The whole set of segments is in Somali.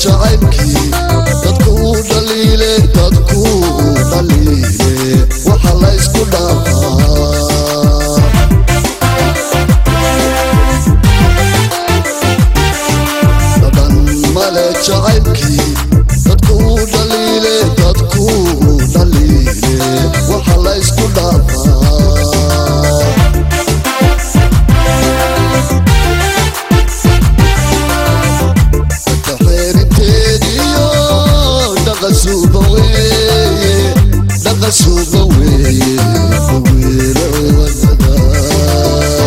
jacaylkii dadku dhaliile waxa la isku dhaafaa dadan male jacaylkii dadku dhaliile waxa la isku dhaafaa suuqa weeye wiilo wadada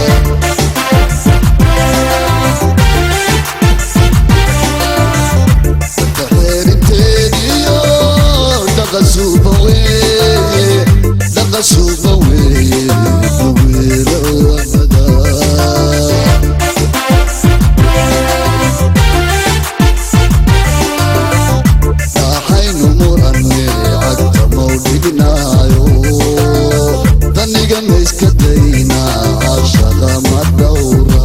xeerinteediyo dhaqa suuqa weeye wiilo wadada waxaynu muranne cagta mawdhignaayo daniga ma iska daynaa shaqa ma dhowra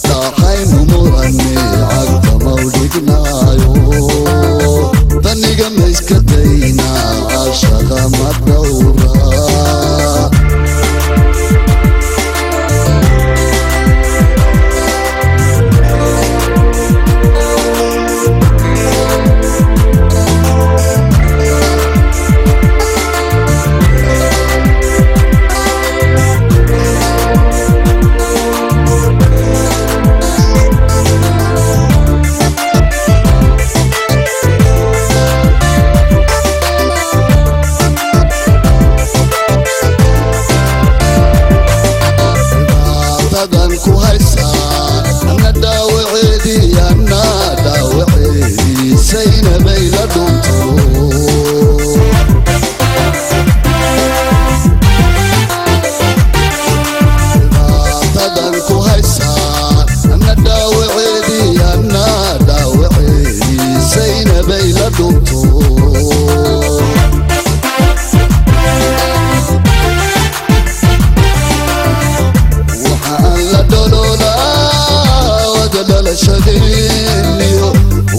waxaynu muranne cagta mawdhignaayo daniga ma iska daynaa shaqa ma dhowra ku haysaa ana dhaawaceedii saynabay la dhunto dhibaatadan ku haysaa ana dhaawaceedii saynabay la dhunto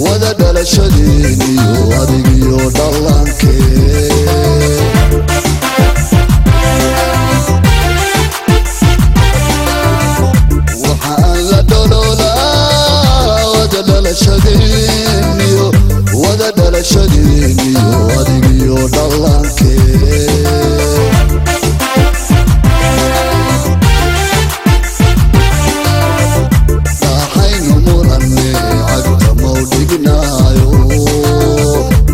wada dhalashadiiniyo adigiyo dhallankee waxaan la dhololaa wada dhalashadiiniyo adigiyo dhallankee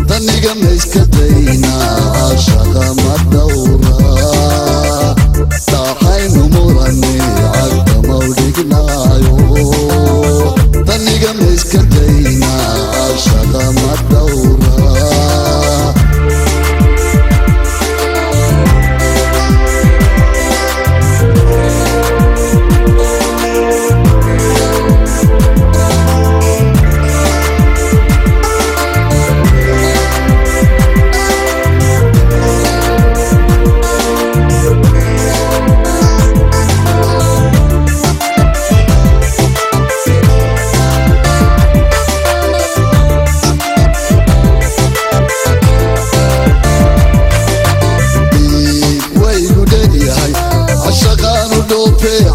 daniga ma iska daynaa shaqa ma dhowra waxaynu muranne cagta mawdhignaayo daniga ma iska daynaa shaqa ma dhowra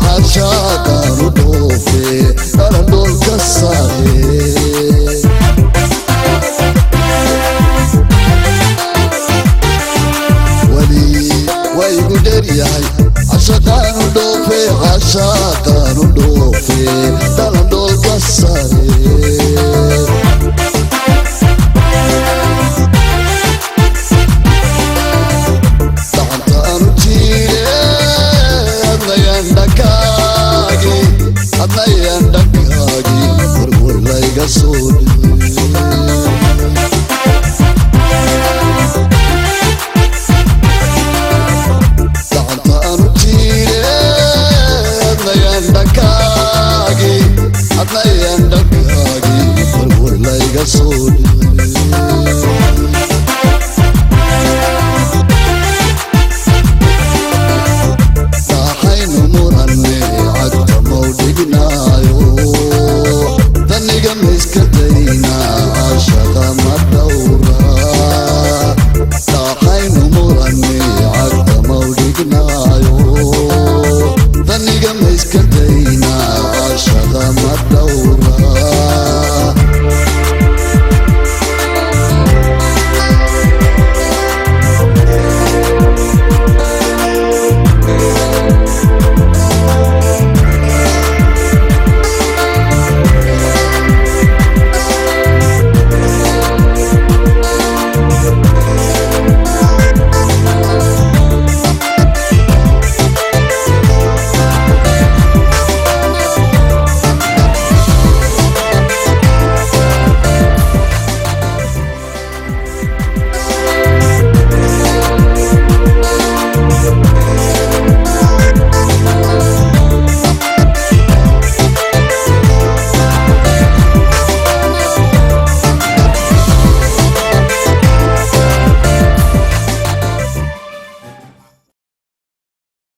عشاقانو دوفي أرندول كساري ولي ويقدر ياي عشاقانو دوفي أرندول كساري